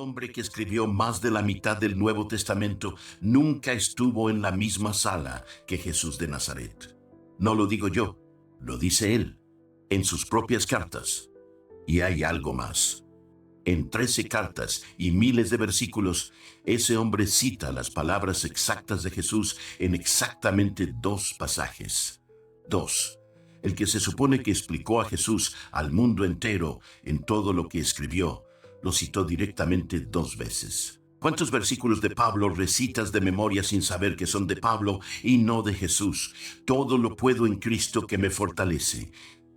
hombre que escribió más de la mitad del Nuevo Testamento nunca estuvo en la misma sala que Jesús de Nazaret. No lo digo yo, lo dice él, en sus propias cartas. Y hay algo más. En 13 cartas y miles de versículos, ese hombre cita las palabras exactas de Jesús en exactamente 2 pasajes. 2. El que se supone que explicó a Jesús al mundo entero en todo lo que escribió, lo citó directamente 2 veces. ¿Cuántos versículos de Pablo recitas de memoria sin saber que son de Pablo y no de Jesús? Todo lo puedo en Cristo que me fortalece.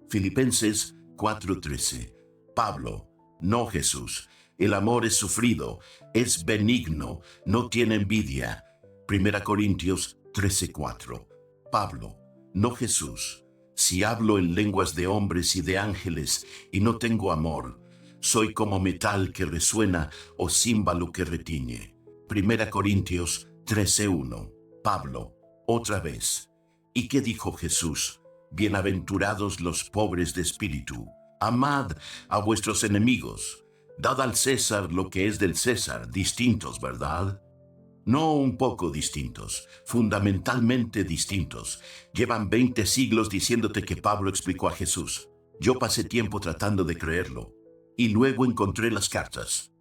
Filipenses 4:13. Pablo, no Jesús. El amor es sufrido, es benigno, no tiene envidia. 1 Corintios 13:4. Pablo, no Jesús. Si hablo en lenguas de hombres y de ángeles y no tengo amor, soy como metal que resuena o címbalo que retiñe. 1 Corintios 13:1. Pablo, otra vez. ¿Y qué dijo Jesús? Bienaventurados los pobres de espíritu. Amad a vuestros enemigos. Dad al César lo que es del César. Distintos, ¿verdad? No un poco distintos, fundamentalmente distintos. Llevan 20 siglos diciéndote que Pablo explicó a Jesús. Yo pasé tiempo tratando de creerlo. Y luego encontré las cartas.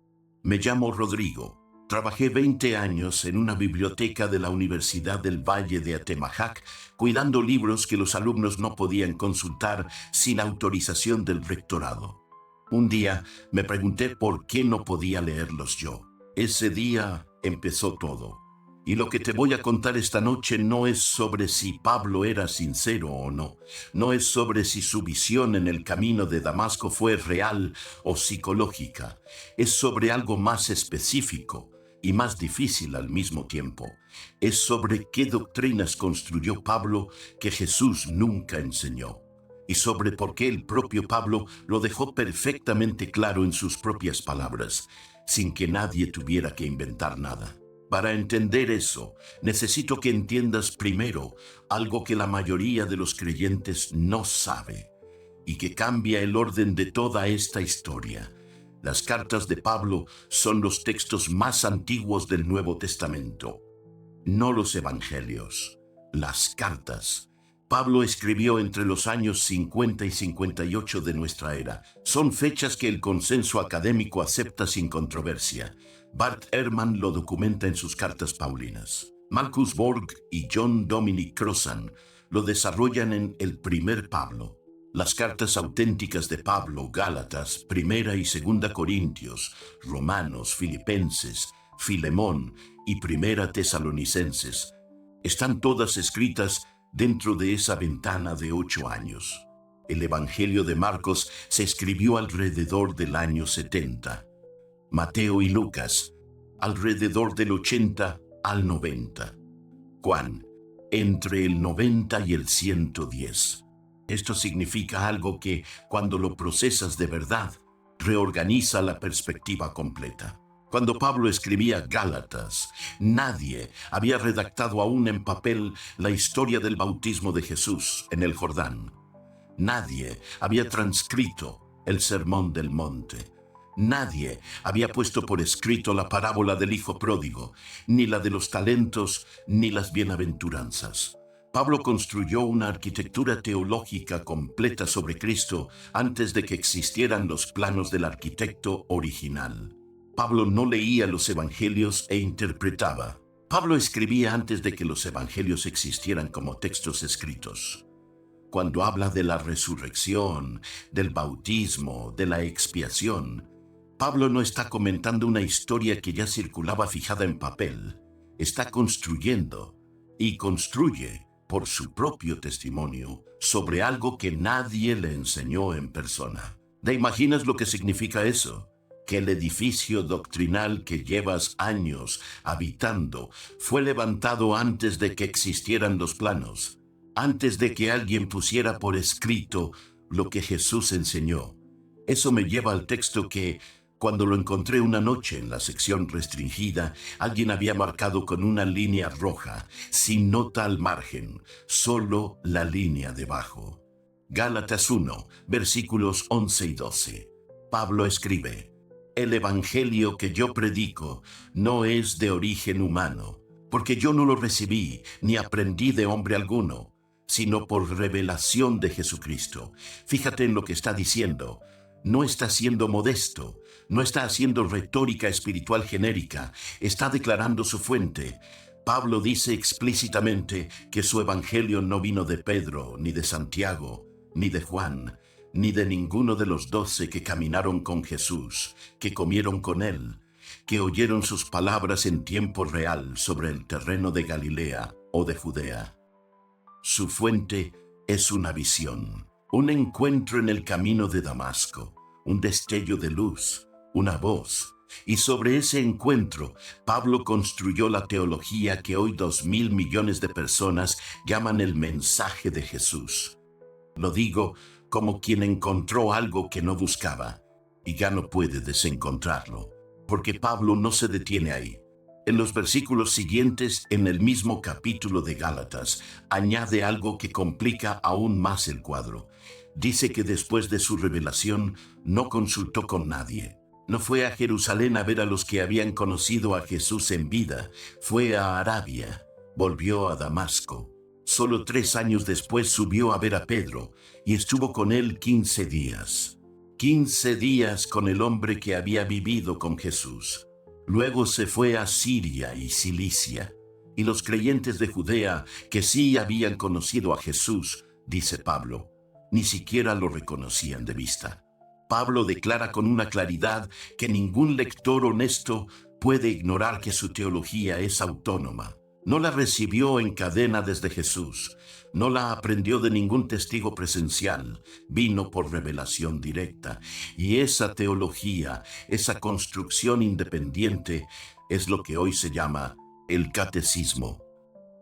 Me llamo Rodrigo. Trabajé 20 años en una biblioteca de la Universidad del Valle de Atemajac, cuidando libros que los alumnos no podían consultar sin autorización del rectorado. Un día me pregunté por qué no podía leerlos yo. Ese día empezó todo. Y lo que te voy a contar esta noche no es sobre si Pablo era sincero o no. No es sobre si su visión en el camino de Damasco fue real o psicológica. Es sobre algo más específico y más difícil al mismo tiempo. Es sobre qué doctrinas construyó Pablo que Jesús nunca enseñó. Y sobre por qué el propio Pablo lo dejó perfectamente claro en sus propias palabras, sin que nadie tuviera que inventar nada. Para entender eso, necesito que entiendas primero algo que la mayoría de los creyentes no sabe y que cambia el orden de toda esta historia. Las cartas de Pablo son los textos más antiguos del Nuevo Testamento, no los evangelios, las cartas. Pablo escribió entre los años 50 y 58 de nuestra era. Son fechas que el consenso académico acepta sin controversia. Bart Ehrman lo documenta en sus cartas paulinas. Marcus Borg y John Dominic Crossan lo desarrollan en El primer Pablo. Las cartas auténticas de Pablo, Gálatas, Primera y Segunda Corintios, Romanos, Filipenses, Filemón y Primera Tesalonicenses están todas escritas dentro de esa ventana de 8 años. El Evangelio de Marcos se escribió alrededor del año 70. Mateo y Lucas, alrededor del 80 al 90. Juan, entre el 90 y el 110. Esto significa algo que, cuando lo procesas de verdad, reorganiza la perspectiva completa. Cuando Pablo escribía Gálatas, nadie había redactado aún en papel la historia del bautismo de Jesús en el Jordán. Nadie había transcrito el Sermón del Monte. Nadie había puesto por escrito la parábola del hijo pródigo, ni la de los talentos, ni las bienaventuranzas. Pablo construyó una arquitectura teológica completa sobre Cristo antes de que existieran los planos del arquitecto original. Pablo no leía los evangelios e interpretaba. Pablo escribía antes de que los evangelios existieran como textos escritos. Cuando habla de la resurrección, del bautismo, de la expiación, Pablo no está comentando una historia que ya circulaba fijada en papel. Está construyendo y construye por su propio testimonio sobre algo que nadie le enseñó en persona. ¿Te imaginas lo que significa eso? Que el edificio doctrinal que llevas años habitando fue levantado antes de que existieran los planos, antes de que alguien pusiera por escrito lo que Jesús enseñó. Eso me lleva al texto que, cuando lo encontré una noche en la sección restringida, alguien había marcado con una línea roja, sin nota al margen, solo la línea debajo. Gálatas 1, versículos 11 y 12. Pablo escribe: el evangelio que yo predico no es de origen humano, porque yo no lo recibí ni aprendí de hombre alguno, sino por revelación de Jesucristo. Fíjate en lo que está diciendo. No está siendo modesto, no está haciendo retórica espiritual genérica, está declarando su fuente. Pablo dice explícitamente que su evangelio no vino de Pedro, ni de Santiago, ni de Juan, ni de ninguno de los 12 que caminaron con Jesús, que comieron con él, que oyeron sus palabras en tiempo real sobre el terreno de Galilea o de Judea. Su fuente es una visión, un encuentro en el camino de Damasco, un destello de luz, una voz. Y sobre ese encuentro, Pablo construyó la teología que hoy 2.000 millones de personas llaman el mensaje de Jesús. Lo digo como quien encontró algo que no buscaba y ya no puede desencontrarlo, porque Pablo no se detiene ahí. En los versículos siguientes, en el mismo capítulo de Gálatas, añade algo que complica aún más el cuadro. Dice que después de su revelación no consultó con nadie. No fue a Jerusalén a ver a los que habían conocido a Jesús en vida. Fue a Arabia. Volvió a Damasco. Solo 3 años después subió a ver a Pedro y estuvo con él 15 días. 15 días con el hombre que había vivido con Jesús. Luego se fue a Siria y Cilicia, y los creyentes de Judea que sí habían conocido a Jesús, dice Pablo, ni siquiera lo reconocían de vista. Pablo declara con una claridad que ningún lector honesto puede ignorar que su teología es autónoma. No la recibió en cadena desde Jesús, no la aprendió de ningún testigo presencial, vino por revelación directa. Y esa teología, esa construcción independiente, es lo que hoy se llama el catecismo.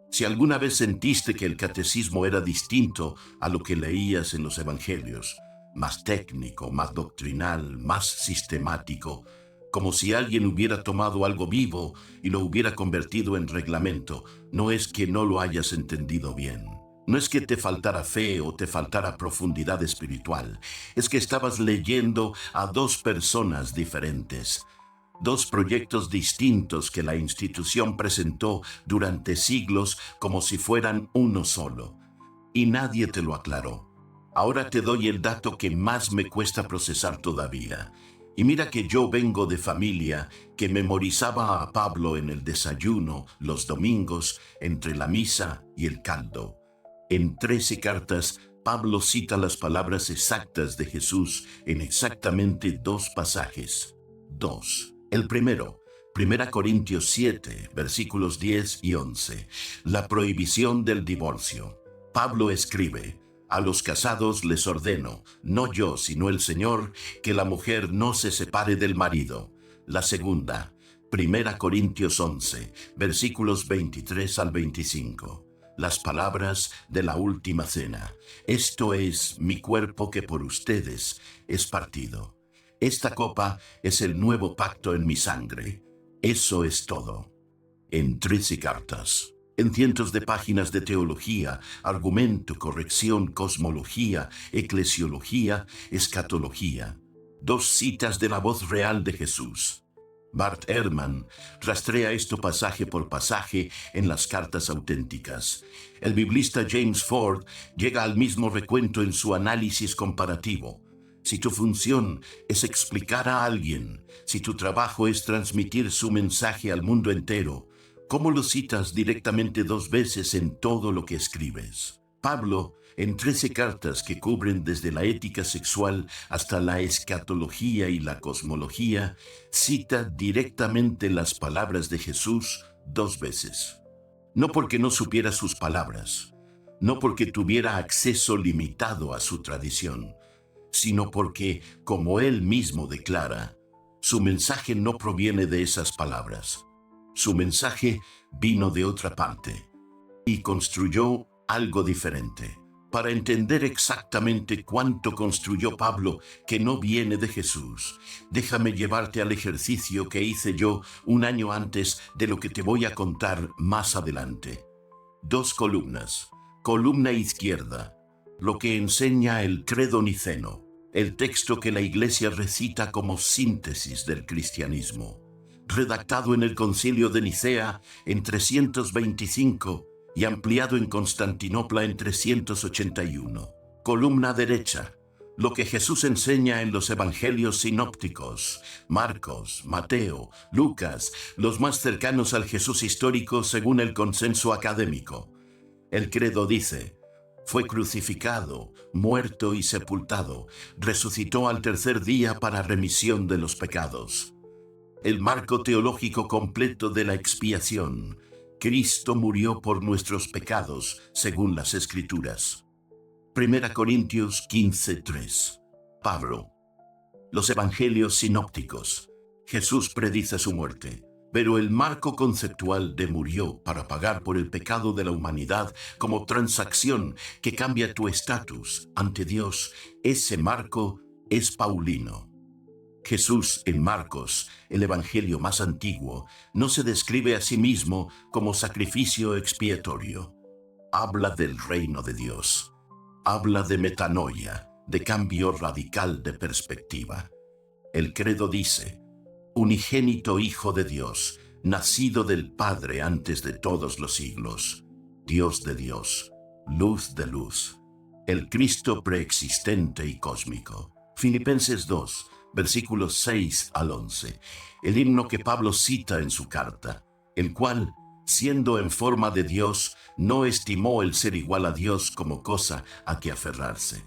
Si alguna vez sentiste que el catecismo era distinto a lo que leías en los evangelios, más técnico, más doctrinal, más sistemático, como si alguien hubiera tomado algo vivo y lo hubiera convertido en reglamento, no es que no lo hayas entendido bien. No es que te faltara fe o te faltara profundidad espiritual, es que estabas leyendo a 2 personas diferentes. 2 proyectos distintos que la institución presentó durante siglos como si fueran uno solo. Y nadie te lo aclaró. Ahora te doy el dato que más me cuesta procesar todavía. Y mira que yo vengo de familia que memorizaba a Pablo en el desayuno los domingos entre la misa y el caldo. En 13 cartas, Pablo cita las palabras exactas de Jesús en exactamente 2 pasajes. 2. El primero, 1 Corintios 7, versículos 10 y 11. La prohibición del divorcio. Pablo escribe: a los casados les ordeno, no yo, sino el Señor, que la mujer no se separe del marido. La segunda, 1 Corintios 11, versículos 23 al 25. Las palabras de la última cena. Esto es mi cuerpo que por ustedes es partido. Esta copa es el nuevo pacto en mi sangre. Eso es todo. En 13 cartas. En cientos de páginas de teología, argumento, corrección, cosmología, eclesiología, escatología. 2 citas de la voz real de Jesús. Bart Ehrman rastrea esto pasaje por pasaje en las cartas auténticas. El biblista James Ford llega al mismo recuento en su análisis comparativo. Si tu función es explicar a alguien, si tu trabajo es transmitir su mensaje al mundo entero, ¿cómo lo citas directamente 2 veces en todo lo que escribes? Pablo, en 13 cartas que cubren desde la ética sexual hasta la escatología y la cosmología, cita directamente las palabras de Jesús 2 veces. No porque no supiera sus palabras, no porque tuviera acceso limitado a su tradición, sino porque, como él mismo declara, su mensaje no proviene de esas palabras. Su mensaje vino de otra parte y construyó algo diferente. Para entender exactamente cuánto construyó Pablo que no viene de Jesús, déjame llevarte al ejercicio que hice yo 1 año antes de lo que te voy a contar más adelante. 2 columnas. Columna izquierda, lo que enseña el credo niceno. el texto que la Iglesia recita como síntesis del cristianismo, redactado en el Concilio de Nicea en 325 y ampliado en Constantinopla en 381. Columna derecha. Lo que Jesús enseña en los evangelios sinópticos, Marcos, Mateo, Lucas, los más cercanos al Jesús histórico según el consenso académico. El credo dice: fue crucificado, muerto y sepultado, resucitó al tercer día para remisión de los pecados. El marco teológico completo de la expiación. Cristo murió por nuestros pecados, según las Escrituras. 1 Corintios 15:3. Pablo. Los evangelios sinópticos. Jesús predice su muerte, pero el marco conceptual de murió para pagar por el pecado de la humanidad como transacción que cambia tu estatus ante Dios, ese marco es paulino. Jesús en Marcos, el evangelio más antiguo, no se describe a sí mismo como sacrificio expiatorio. Habla del reino de Dios. Habla de metanoia, de cambio radical de perspectiva. El credo dice: unigénito Hijo de Dios, nacido del Padre antes de todos los siglos, Dios de Dios, luz de luz, el Cristo preexistente y cósmico. Filipenses 2, versículos 6 al 11, el himno que Pablo cita en su carta, el cual, siendo en forma de Dios, no estimó el ser igual a Dios como cosa a que aferrarse.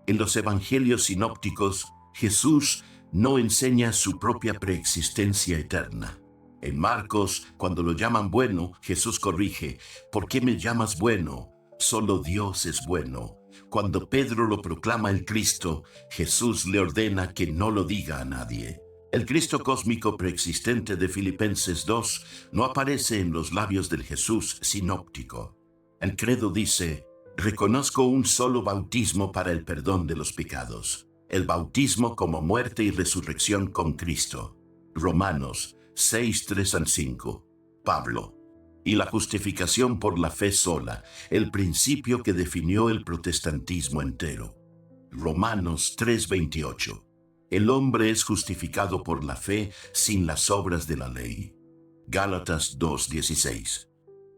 En los evangelios sinópticos, Jesús no enseña su propia preexistencia eterna. En Marcos, cuando lo llaman bueno, Jesús corrige: ¿por qué me llamas bueno? Solo Dios es bueno. Cuando Pedro lo proclama el Cristo, Jesús le ordena que no lo diga a nadie. El Cristo cósmico preexistente de Filipenses 2 no aparece en los labios del Jesús sinóptico. El credo dice: reconozco un solo bautismo para el perdón de los pecados. El bautismo como muerte y resurrección con Cristo. Romanos 6, 3 al 5. Pablo. Y la justificación por la fe sola, el principio que definió el protestantismo entero. Romanos 3, 28. El hombre es justificado por la fe sin las obras de la ley. Gálatas 2, 16.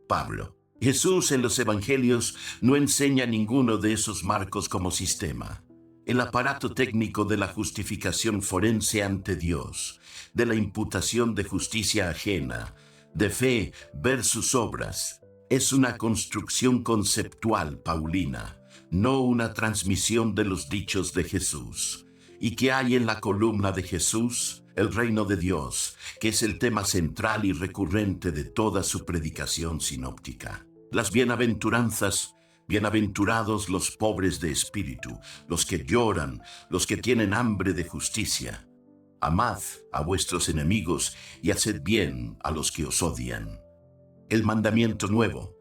Pablo. Jesús en los evangelios no enseña ninguno de esos marcos como sistema. El aparato técnico de la justificación forense ante Dios, de la imputación de justicia ajena, de fe versus obras, es una construcción conceptual paulina, no una transmisión de los dichos de Jesús. ¿Y qué hay en la columna de Jesús? El reino de Dios, que es el tema central y recurrente de toda su predicación sinóptica. Las bienaventuranzas. Bienaventurados los pobres de espíritu, los que lloran, los que tienen hambre de justicia. Amad a vuestros enemigos y haced bien a los que os odian. El mandamiento nuevo: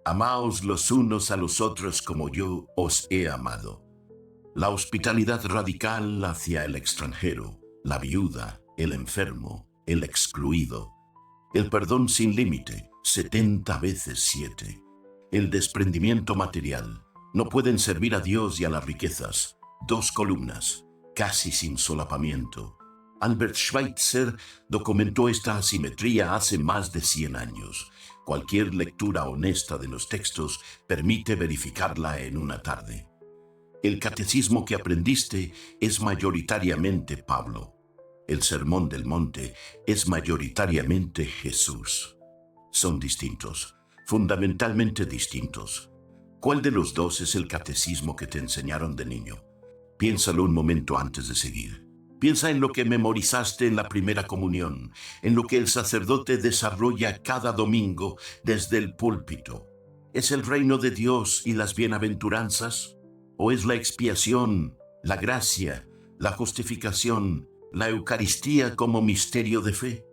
amaos los unos a los otros como yo os he amado. La hospitalidad radical hacia el extranjero, la viuda, el enfermo, el excluido. El perdón sin límite, 70 veces 7. El desprendimiento material. No pueden servir a Dios y a las riquezas. 2 columnas, casi sin solapamiento. Albert Schweitzer documentó esta asimetría hace más de 100 años. Cualquier lectura honesta de los textos permite verificarla en una tarde. El catecismo que aprendiste es mayoritariamente Pablo. El Sermón del Monte es mayoritariamente Jesús. Son distintos. Fundamentalmente distintos. ¿Cuál de los dos es el catecismo que te enseñaron de niño? Piénsalo un momento antes de seguir. Piensa en lo que memorizaste en la primera comunión, en lo que el sacerdote desarrolla cada domingo desde el púlpito. ¿Es el reino de Dios y las bienaventuranzas? ¿O es la expiación, la gracia, la justificación, la Eucaristía como misterio de fe?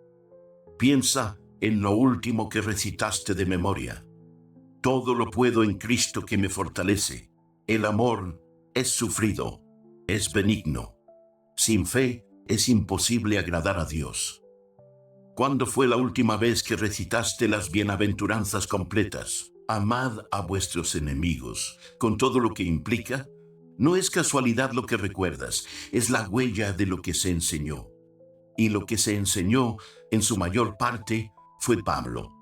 Piensa en lo último que recitaste de memoria. Todo lo puedo en Cristo que me fortalece. El amor es sufrido, es benigno. Sin fe es imposible agradar a Dios. ¿Cuándo fue la última vez que recitaste las bienaventuranzas completas? Amad a vuestros enemigos, con todo lo que implica. No es casualidad lo que recuerdas, es la huella de lo que se enseñó. Y lo que se enseñó, en su mayor parte, fue Pablo.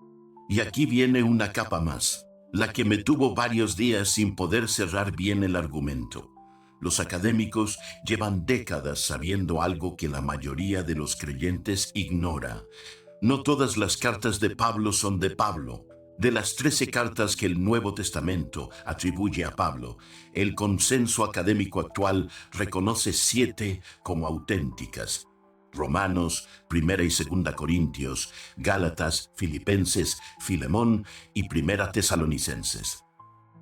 Y aquí viene una capa más, la que me tuvo varios días sin poder cerrar bien el argumento. Los académicos llevan décadas sabiendo algo que la mayoría de los creyentes ignora. No todas las cartas de Pablo son de Pablo. De las 13 cartas que el Nuevo Testamento atribuye a Pablo, el consenso académico actual reconoce 7 como auténticas. Romanos, Primera y Segunda Corintios, Gálatas, Filipenses, Filemón y Primera Tesalonicenses.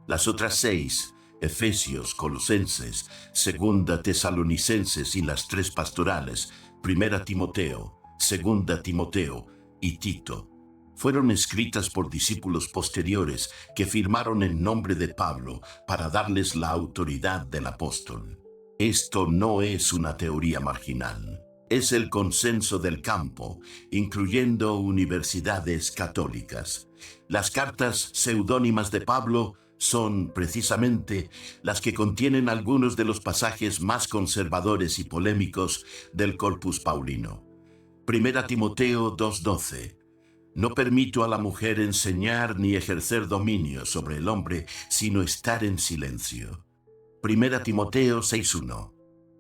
Las otras 6, Efesios, Colosenses, Segunda Tesalonicenses y las 3 pastorales, Primera Timoteo, Segunda Timoteo y Tito, fueron escritas por discípulos posteriores que firmaron en nombre de Pablo para darles la autoridad del apóstol. Esto no es una teoría marginal. Es el consenso del campo, incluyendo universidades católicas. Las cartas seudónimas de Pablo son, precisamente, las que contienen algunos de los pasajes más conservadores y polémicos del Corpus Paulino. Primera Timoteo 2:12. No permito a la mujer enseñar ni ejercer dominio sobre el hombre, sino estar en silencio. Primera Timoteo 6:1.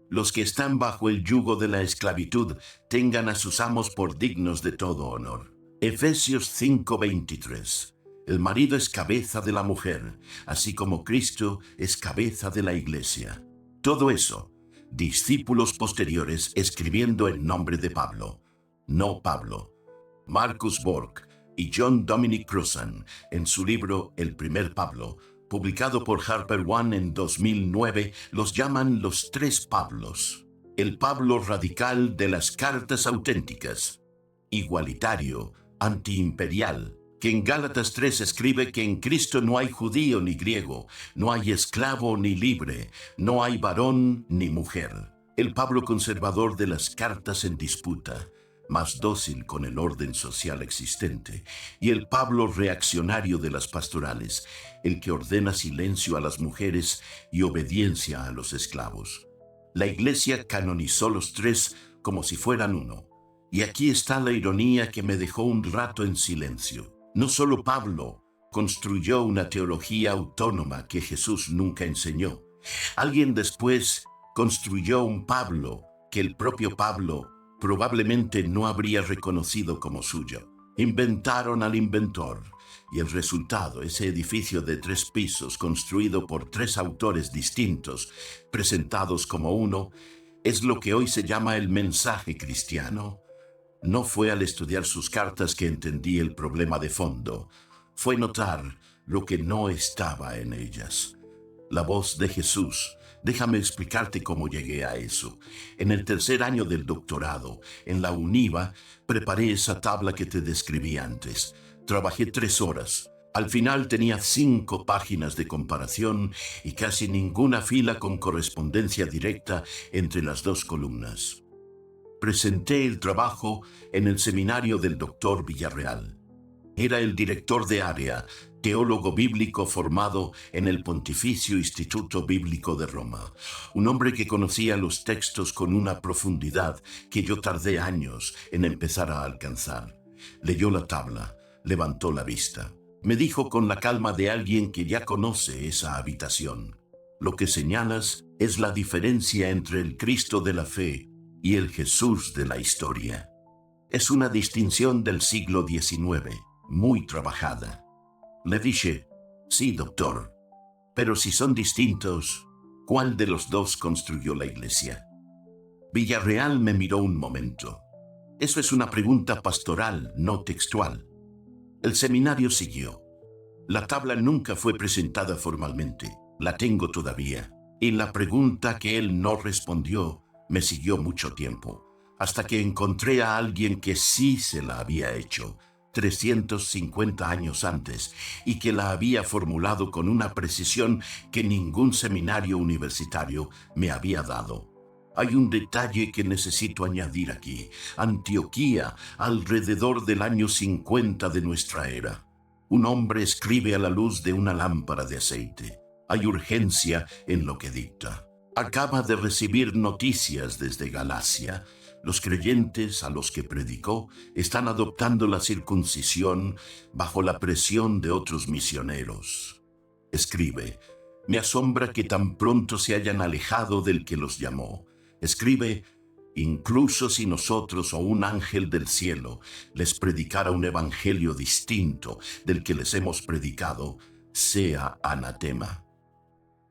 Los que están bajo el yugo de la esclavitud tengan a sus amos por dignos de todo honor. Efesios 5:23. El marido es cabeza de la mujer, así como Cristo es cabeza de la iglesia. Todo eso, discípulos posteriores escribiendo en nombre de Pablo, no Pablo. Marcus Borg y John Dominic Cruzan, en su libro El primer Pablo, publicado por Harper One en 2009, los llaman los 3 Pablos. El Pablo radical de las cartas auténticas, igualitario, antiimperial, que en Gálatas 3 escribe que en Cristo no hay judío ni griego, no hay esclavo ni libre, no hay varón ni mujer. El Pablo conservador de las cartas en disputa, más dócil con el orden social existente, y el Pablo reaccionario de las pastorales, el que ordena silencio a las mujeres y obediencia a los esclavos. La Iglesia canonizó los 3 como si fueran uno. Y aquí está la ironía que me dejó un rato en silencio. No solo Pablo construyó una teología autónoma que Jesús nunca enseñó. Alguien después construyó un Pablo que el propio Pablo probablemente no habría reconocido como suyo. Inventaron al inventor, y el resultado, ese edificio de 3 pisos construido por 3 autores distintos, presentados como uno, es lo que hoy se llama el mensaje cristiano. No fue al estudiar sus cartas que entendí el problema de fondo, fue notar lo que no estaba en ellas. La voz de Jesús. Déjame explicarte cómo llegué a eso. En el tercer año del doctorado, en la UNIVA, preparé esa tabla que te describí antes. Trabajé 3 horas. Al final tenía 5 páginas de comparación y casi ninguna fila con correspondencia directa entre las 2 columnas. Presenté el trabajo en el seminario del doctor Villarreal. Era el director de área, teólogo bíblico formado en el Pontificio Instituto Bíblico de Roma. Un hombre que conocía los textos con una profundidad que yo tardé años en empezar a alcanzar. Leyó la tabla, levantó la vista. Me dijo con la calma de alguien que ya conoce esa habitación: lo que señalas es la diferencia entre el Cristo de la fe y el Jesús de la historia. Es una distinción del siglo XIX, muy trabajada. Le dije: sí, doctor, pero si son distintos, ¿cuál de los 2 construyó la iglesia? Villarreal me miró un momento. Eso es una pregunta pastoral, no textual. El seminario siguió. La tabla nunca fue presentada formalmente, la tengo todavía, y la pregunta que él no respondió me siguió mucho tiempo, hasta que encontré a alguien que sí se la había hecho 350 años antes y que la había formulado con una precisión que ningún seminario universitario me había dado. Hay un detalle que necesito añadir aquí. Antioquía, alrededor del año 50 de nuestra era. Un hombre escribe a la luz de una lámpara de aceite. Hay urgencia en lo que dicta. Acaba de recibir noticias desde Galacia. Los creyentes a los que predicó están adoptando la circuncisión bajo la presión de otros misioneros. Escribe: me asombra que tan pronto se hayan alejado del que los llamó. Escribe: incluso si nosotros o un ángel del cielo les predicara un evangelio distinto del que les hemos predicado, sea anatema.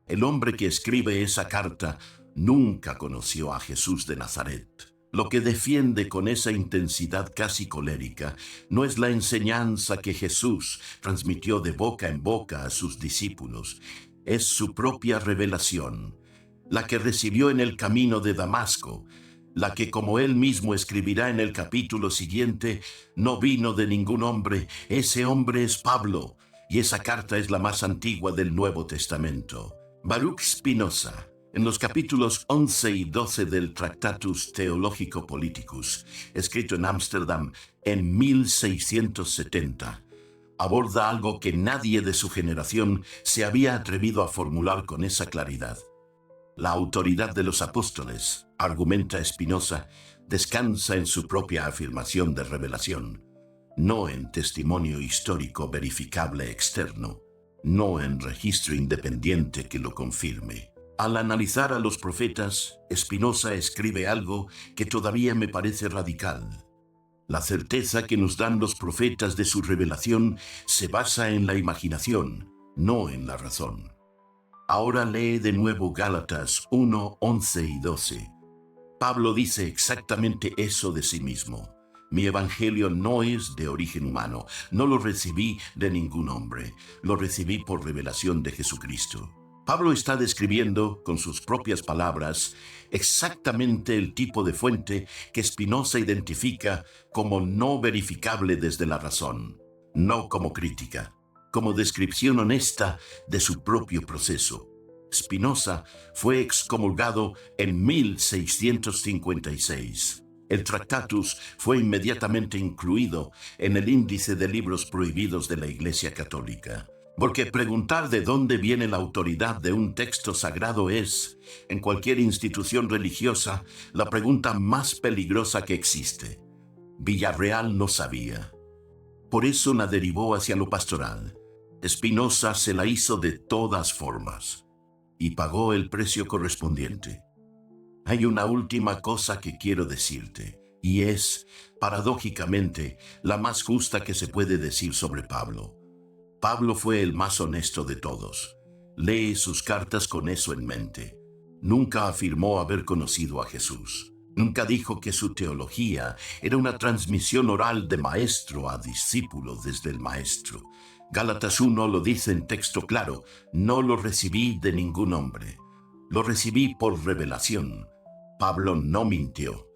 El hombre que escribe esa carta nunca conoció a Jesús de Nazaret. Lo que defiende con esa intensidad casi colérica no es la enseñanza que Jesús transmitió de boca en boca a sus discípulos, es su propia revelación, la que recibió en el camino de Damasco, la que, como él mismo escribirá en el capítulo siguiente, no vino de ningún hombre, ese hombre es Pablo, y esa carta es la más antigua del Nuevo Testamento. Baruch Spinoza, en los capítulos 11 y 12 del Tractatus Theologico Politicus, escrito en Ámsterdam en 1670, aborda algo que nadie de su generación se había atrevido a formular con esa claridad. La autoridad de los apóstoles, argumenta Spinoza, descansa en su propia afirmación de revelación, no en testimonio histórico verificable externo, no en registro independiente que lo confirme. Al analizar a los profetas, Spinoza escribe algo que todavía me parece radical. La certeza que nos dan los profetas de su revelación se basa en la imaginación, no en la razón. Ahora lee de nuevo Gálatas 1, 11 y 12. Pablo dice exactamente eso de sí mismo. Mi evangelio no es de origen humano, no lo recibí de ningún hombre, lo recibí por revelación de Jesucristo. Pablo está describiendo, con sus propias palabras, exactamente el tipo de fuente que Spinoza identifica como no verificable desde la razón, no como crítica, como descripción honesta de su propio proceso. Spinoza fue excomulgado en 1656. El Tractatus fue inmediatamente incluido en el índice de libros prohibidos de la Iglesia Católica. Porque preguntar de dónde viene la autoridad de un texto sagrado es, en cualquier institución religiosa, la pregunta más peligrosa que existe. Villarreal no sabía. Por eso la derivó hacia lo pastoral. Spinoza se la hizo de todas formas y pagó el precio correspondiente. Hay una última cosa que quiero decirte, y es, paradójicamente, la más justa que se puede decir sobre Pablo. Pablo fue el más honesto de todos. Lee sus cartas con eso en mente. Nunca afirmó haber conocido a Jesús. Nunca dijo que su teología era una transmisión oral de maestro a discípulo desde el maestro. Gálatas 1 lo dice en texto claro: no lo recibí de ningún hombre. Lo recibí por revelación. Pablo no mintió.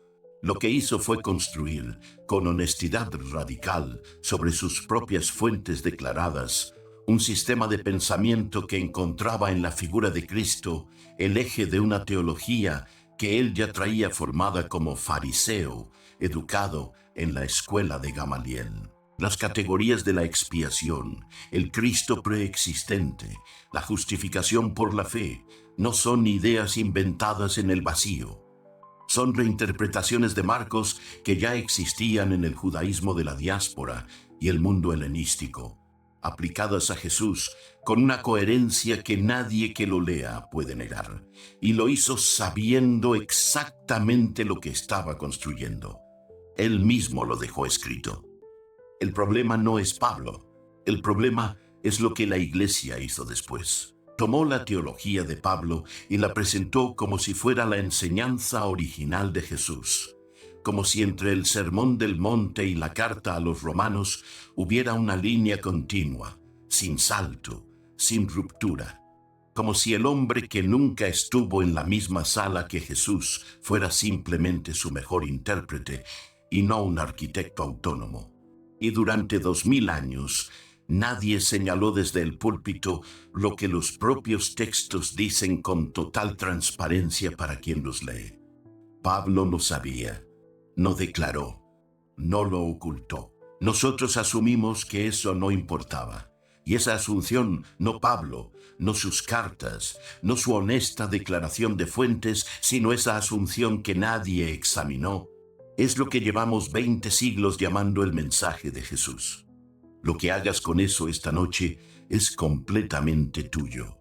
Lo que hizo fue construir, con honestidad radical, sobre sus propias fuentes declaradas, un sistema de pensamiento que encontraba en la figura de Cristo el eje de una teología que él ya traía formada como fariseo, educado en la escuela de Gamaliel. Las categorías de la expiación, el Cristo preexistente, la justificación por la fe, no son ideas inventadas en el vacío. Son reinterpretaciones de Marcos que ya existían en el judaísmo de la diáspora y el mundo helenístico, aplicadas a Jesús con una coherencia que nadie que lo lea puede negar. Y lo hizo sabiendo exactamente lo que estaba construyendo. Él mismo lo dejó escrito. El problema no es Pablo. El problema es lo que la Iglesia hizo después. Tomó la teología de Pablo y la presentó como si fuera la enseñanza original de Jesús, como si entre el Sermón del Monte y la carta a los romanos hubiera una línea continua, sin salto, sin ruptura, como si el hombre que nunca estuvo en la misma sala que Jesús fuera simplemente su mejor intérprete y no un arquitecto autónomo. Y durante 2000 años, nadie señaló desde el púlpito lo que los propios textos dicen con total transparencia para quien los lee. Pablo lo sabía, no declaró, no lo ocultó. Nosotros asumimos que eso no importaba, Y esa asunción, no Pablo, no sus cartas, no su honesta declaración de fuentes, sino esa asunción que nadie examinó, es lo que llevamos 20 siglos llamando el mensaje de Jesús. Lo que hagas con eso esta noche es completamente tuyo.